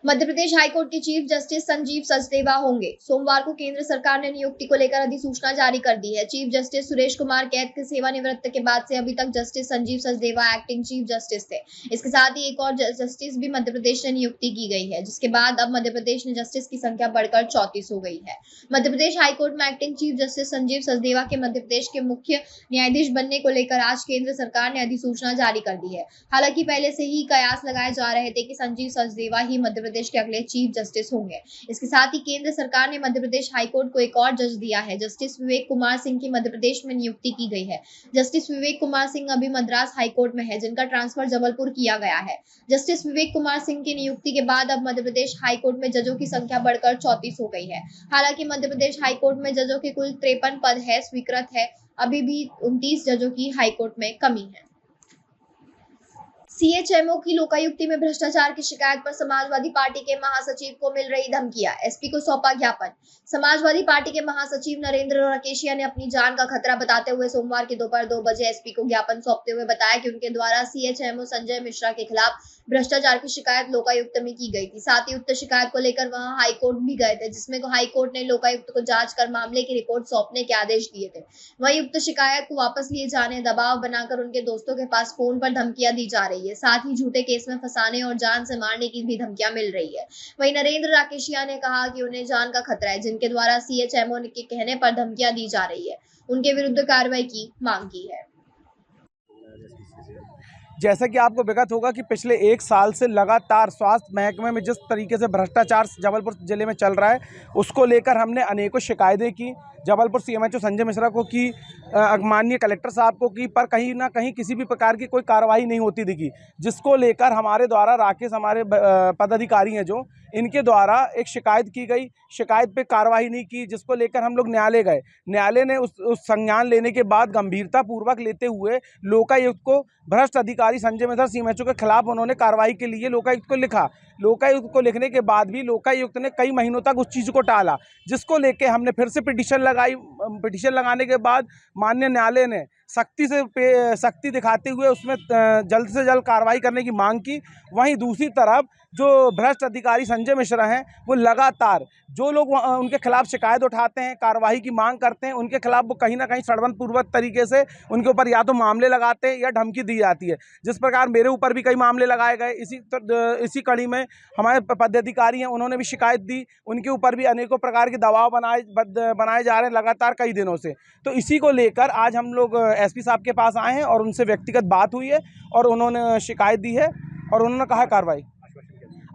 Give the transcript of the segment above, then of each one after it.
Madhya Pradesh high court के chief justice Sanjeev Sachdeva होंगे। सोमवार को केंद्र सरकार ने नियुक्ति को लेकर अधिसूचना जारी कर दी है। चीफ जस्टिस सुरेश कुमार कैद के सेवानिवृत्त के बाद से अभी तक justice Sanjeev Sachdeva acting chief justice थे। इसके साथ ही एक और जस्टिस भी मध्य प्रदेश ने नियुक्ति की गई है, जिसके बाद अब मध्य प्रदेश में जस्टिस की संख्या बढ़कर 34 हो गई है। मध्य प्रदेश हाईकोर्ट में acting chief justice Sanjeev Sachdeva के मध्य प्रदेश के मुख्य न्यायाधीश बनने को लेकर आज केंद्र सरकार ने अधिसूचना जारी कर दी है। हालांकि पहले से ही कयास लगाए जा रहे थे कि संजीव सचदेवा ही मध्य प्रदेश के अगले चीफ जस्टिस होंगे। इसके साथ ही केंद्र सरकार ने मध्य प्रदेश हाईकोर्ट को एक और जज दिया है। जस्टिस विवेक कुमार सिंह की मध्य प्रदेश में नियुक्ति की गई है। जस्टिस विवेक कुमार सिंह अभी मद्रास हाईकोर्ट में है, जिनका ट्रांसफर जबलपुर किया गया है। जस्टिस विवेक कुमार सिंह की नियुक्ति के बाद अब मध्य प्रदेश हाईकोर्ट में जजों की संख्या बढ़कर 34 हो गई है। हालांकि मध्य प्रदेश हाईकोर्ट में जजों के कुल 53 पद है स्वीकृत है। अभी भी 29 जजों की हाईकोर्ट में कमी है। सीएचएमओ की लोकायुक्ति में भ्रष्टाचार की शिकायत पर समाजवादी पार्टी के महासचिव को मिल रही धमकियां, एसपी को सौंपा ज्ञापन। समाजवादी पार्टी के महासचिव नरेंद्र राकेशिया ने अपनी जान का खतरा बताते हुए सोमवार की दोपहर 2 बजे एसपी को ज्ञापन सौंपते हुए बताया कि उनके द्वारा सीएचएमओ संजय मिश्रा के खिलाफ भ्रष्टाचार की शिकायत लोकायुक्त में की गई थी। साथ ही उक्त शिकायत को लेकर वहां हाईकोर्ट भी गए थे, जिसमें हाईकोर्ट ने लोकायुक्त को जांच कर मामले की रिपोर्ट सौंपने के आदेश दिए थे। वहीं उक्त शिकायत को वापस लिए जाने, दबाव बनाकर उनके दोस्तों के पास फोन पर धमकियां दी जा रही है। साथ ही झूठे केस में फंसाने और जान से मारने की भी धमकियां मिल रही है। वहीं नरेंद्र राकेशिया ने कहा कि उन्हें जान का खतरा है। जिनके द्वारा सीएचएमओ के कहने पर धमकियां दी जा रही है, उनके विरुद्ध कार्रवाई की मांग की है। जैसा कि आपको विगत होगा कि पिछले 1 साल से लगातार स्वास्थ्य महकमे में जिस तरीके से भ्रष्टाचार जबलपुर जिले में चल रहा है, उसको लेकर हमने अनेकों शिकायतें की। जबलपुर सीएमएचओ संजय मिश्रा को की, माननीय कलेक्टर साहब को की, पर कहीं ना कहीं किसी भी प्रकार की कोई कार्रवाई नहीं होती दिखी, जिसको लेकर हमारे द्वारा राकेश हमारे पदाधिकारी हैं जो, इनके द्वारा एक शिकायत की गई। शिकायत पे कार्रवाई नहीं की, जिसको लेकर हम लोग न्यायालय गए। न्यायालय ने उस संज्ञान लेने के बाद गंभीरता पूर्वक लेते हुए लोकायुक्त को भ्रष्ट अधिकारी संजय मिश्रा सीएमएचओ के खिलाफ उन्होंने कार्रवाई के लिए लोकायुक्त को लिखा। लोकायुक्त को लिखने के बाद भी लोकायुक्त ने कई महीनों तक उस चीज़ को टाला, जिसको लेके हमने फिर से पिटीशन लगाई। पिटीशन लगाने के बाद माननीय न्यायालय ने सख्ती दिखाते हुए उसमें जल्द से जल्द कार्रवाई करने की मांग की। वहीं दूसरी तरफ जो भ्रष्ट अधिकारी संजय मिश्रा हैं, वो लगातार जो लोग उनके खिलाफ शिकायत उठाते हैं, कार्रवाई की मांग करते हैं, उनके खिलाफ वो कहीं ना कहीं षड्यंत्रपूर्वक तरीके से उनके ऊपर या तो मामले लगाते हैं या धमकी दी जाती है। जिस प्रकार मेरे ऊपर भी कई मामले लगाए गए। इसी कड़ी में हमारे पदाधिकारी हैं, उन्होंने भी शिकायत दी। उनके ऊपर भी अनेकों प्रकार के दबाव बनाए जा रहे हैं लगातार कई दिनों से। तो इसी को लेकर आज हम लोग एसपी साहब के पास आए हैं और उनसे व्यक्तिगत बात हुई है और उन्होंने शिकायत दी है और उन्होंने कहा कार्रवाई।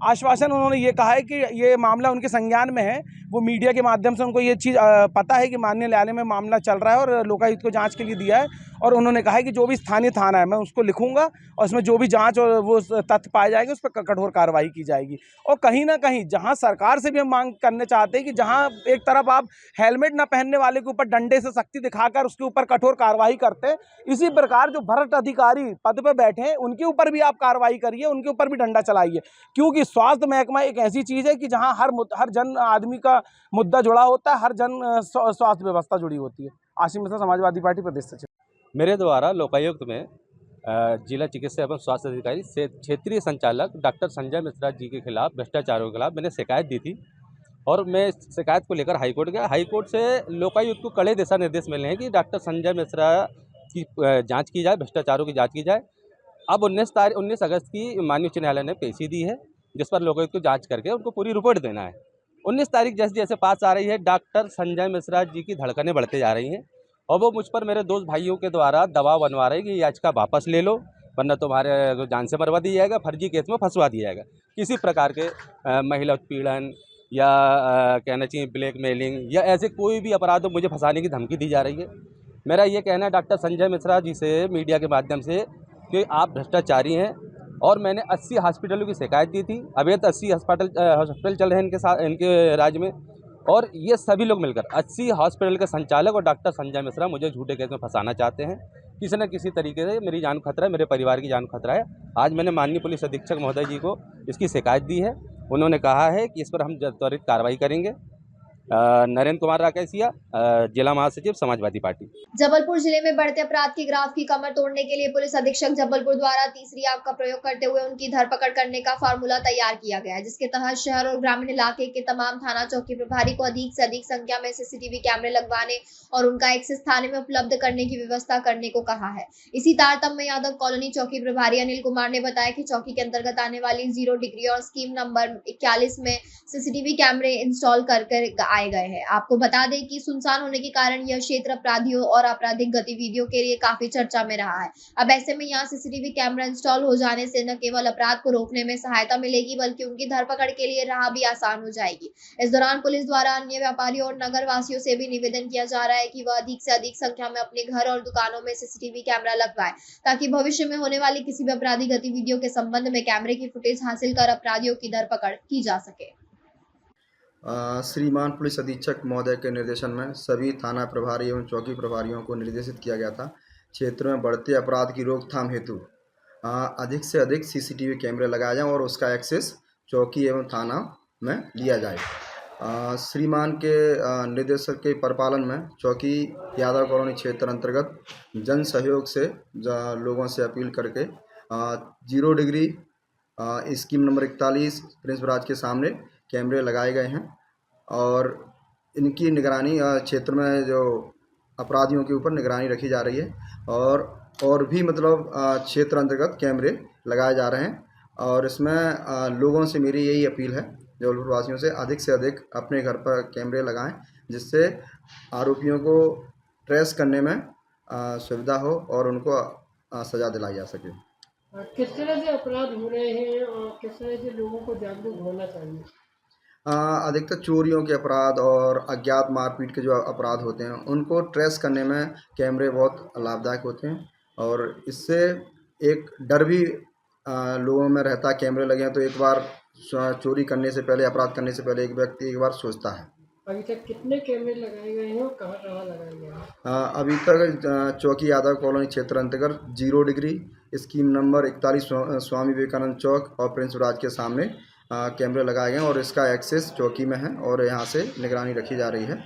आश्वासन उन्होंने ये कहा है कि ये मामला उनके संज्ञान में है। वो मीडिया के माध्यम से उनको ये चीज़ पता है कि माननीय न्यायालय में मामला चल रहा है और लोकायुक्त को जांच के लिए दिया है। और उन्होंने कहा है कि जो भी स्थानीय थाना है मैं उसको लिखूंगा और उसमें जो भी जांच और वो तथ्य पाए जाएंगे उस पर कठोर कार्रवाई की जाएगी। और कहीं ना कहीं जहां सरकार से भी हम मांग करने चाहते हैं कि जहां एक तरफ आप हेलमेट न पहनने वाले के ऊपर डंडे से सख्ती दिखाकर उसके ऊपर कठोर कार्रवाई करते हैं, इसी प्रकार जो भ्रष्ट अधिकारी पद पर बैठे हैं उनके ऊपर भी आप कार्रवाई करिए, उनके ऊपर भी डंडा चलाइए। क्योंकि स्वास्थ्य महकमा एक ऐसी चीज़ है कि जहाँ हर जन आदमी का मुद्दा जुड़ा होता है, हर जन स्वास्थ्य व्यवस्था जुड़ी होती है। आसिम मिश्रा, समाजवादी पार्टी, प्रदेश सचिव। मेरे द्वारा लोकायुक्त में जिला चिकित्सा एवं स्वास्थ्य अधिकारी से क्षेत्रीय संचालक डॉक्टर संजय मिश्रा जी के खिलाफ भ्रष्टाचारों के खिलाफ मैंने शिकायत दी थी और मैं शिकायत को लेकर हाईकोर्ट गया। हाईकोर्ट से लोकायुक्त को कड़े दिशा निर्देश मिले हैं कि डॉक्टर संजय मिश्रा की जांच की जाए, भ्रष्टाचारों की जांच की जाए। अब 19 अगस्त की माननीय उच्च न्यायालय ने पेशी दी है, जिस पर लोकायुक्त को जाँच करके उनको पूरी रिपोर्ट देना है। 19 तारीख जैसे जैसे पास आ रही है, डॉक्टर संजय मिश्रा जी की धड़कनें बढ़ते जा रही हैं और वो मुझ पर मेरे दोस्त भाइयों के द्वारा दबाव बनवा रहे हैं कि याचिका वापस ले लो, वरना तुम्हारे जान से मरवा दिया जाएगा, फर्जी केस में फंसवा दिया जाएगा। किसी प्रकार के महिला उत्पीड़न या कहना चाहिए ब्लैकमेलिंग या ऐसे कोई भी अपराध हो, मुझे फंसाने की धमकी दी जा रही है। मेरा ये कहना है डॉक्टर संजय मिश्रा जी से मीडिया के माध्यम से कि आप भ्रष्टाचारी हैं। और मैंने 80 हॉस्पिटलों की शिकायत दी थी। अवैध 80 हॉस्पिटल चल रहे हैं इनके राज्य में, और ये सभी लोग मिलकर 80 हॉस्पिटल के संचालक और डॉक्टर संजय मिश्रा मुझे झूठे केस में फंसाना चाहते हैं। किसी न किसी तरीके से मेरी जान खतरा है, मेरे परिवार की जान खतरा है। आज मैंने माननीय पुलिस अधीक्षक महोदय जी को इसकी शिकायत दी है। उन्होंने कहा है कि इस पर हम त्वरित कार्रवाई करेंगे नरेंद्र कुमार राकेशिया, जिला महासचिव समाजवादी पार्टी। जबलपुर जिले में बढ़ते अपराध के ग्राफ की कमर तोड़ने के लिए पुलिस अधीक्षक जबलपुर द्वारा तीसरी आंख का प्रयोग करते हुए उनकी धरपकड़ करने का फार्मूला तैयार किया गया है, जिसके तहत शहर और ग्रामीण इलाके के तमाम थाना चौकी प्रभारी को अधिक से अधिक संख्या में सीसीटीवी कैमरे लगवाने और उनका एक्सेस थाने में उपलब्ध करने की व्यवस्था करने को कहा है। इसी तारतम्य में यादव कॉलोनी चौकी प्रभारी अनिल कुमार ने बताया कि चौकी के अंतर्गत आने वाली 0 डिग्री और स्कीम नंबर 41 में सीसीटीवी कैमरे इंस्टॉल कर आए गए हैं। आपको बता दें कि सुनसान होने के कारण यह क्षेत्र अपराधियों और आपराधिक गतिविधियों के लिए काफी चर्चा में रहा है। अब ऐसे में यहाँ सीसीटीवी कैमरा इंस्टॉल हो जाने से न केवल अपराध को रोकने में सहायता मिलेगी, बल्कि उनकी धरपकड़ के लिए राह भी आसान हो जाएगी। इस दौरान पुलिस द्वारा अन्य व्यापारियों और नगर वासियों से भी निवेदन किया जा रहा है कि वह अधिक से अधिक संख्या में अपने घर और दुकानों में सीसीटीवी कैमरा लगवाए, ताकि भविष्य में होने वाली किसी भी आपराधिक गतिविधियों के संबंध में कैमरे की फुटेज हासिल कर अपराधियों की धरपकड़ की जा सके। श्रीमान पुलिस अधीक्षक महोदय के निर्देशन में सभी थाना प्रभारी एवं चौकी प्रभारियों को निर्देशित किया गया था, क्षेत्र में बढ़ते अपराध की रोकथाम हेतु अधिक से अधिक सीसीटीवी कैमरे लगाए जाएं और उसका एक्सेस चौकी एवं थाना में लिया जाए। श्रीमान के निर्देशक के परिपालन में चौकी यादव कॉलोनी क्षेत्र अंतर्गत जन सहयोग से लोगों से अपील करके 0 degree scheme number 41 Prince bras के सामने कैमरे लगाए गए हैं और इनकी निगरानी क्षेत्र में जो अपराधियों के ऊपर निगरानी रखी जा रही है और भी मतलब क्षेत्र अंतर्गत कैमरे लगाए जा रहे हैं। और इसमें लोगों से मेरी यही अपील है जबलपुर वासियों से अधिक अपने घर पर कैमरे लगाएं, जिससे आरोपियों को ट्रेस करने में सुविधा हो और उनको सज़ा दिलाई जा सके। किस तरह से अपराध हो रहे हैं और किस तरह से लोगों को जागरूक होना चाहिए? अधिकतर चोरियों के अपराध और अज्ञात मारपीट के जो अपराध होते हैं उनको ट्रेस करने में कैमरे बहुत लाभदायक होते हैं और इससे एक डर भी लोगों में रहता है। कैमरे लगे हैं तो एक बार चोरी करने से पहले, अपराध करने से पहले एक व्यक्ति एक बार सोचता है। अभी तक कितने कैमरे लगाए गए हैं और कहाँ लगाए गए हैं? अभी तक चौकी यादव कॉलोनी क्षेत्र अंतर्गत 0 degree scheme number 41 Swami Vivekananda चौक और प्रिंस राज के सामने कैमरे लगाए गए हैं और इसका एक्सेस चौकी में है और यहाँ से निगरानी रखी जा रही है।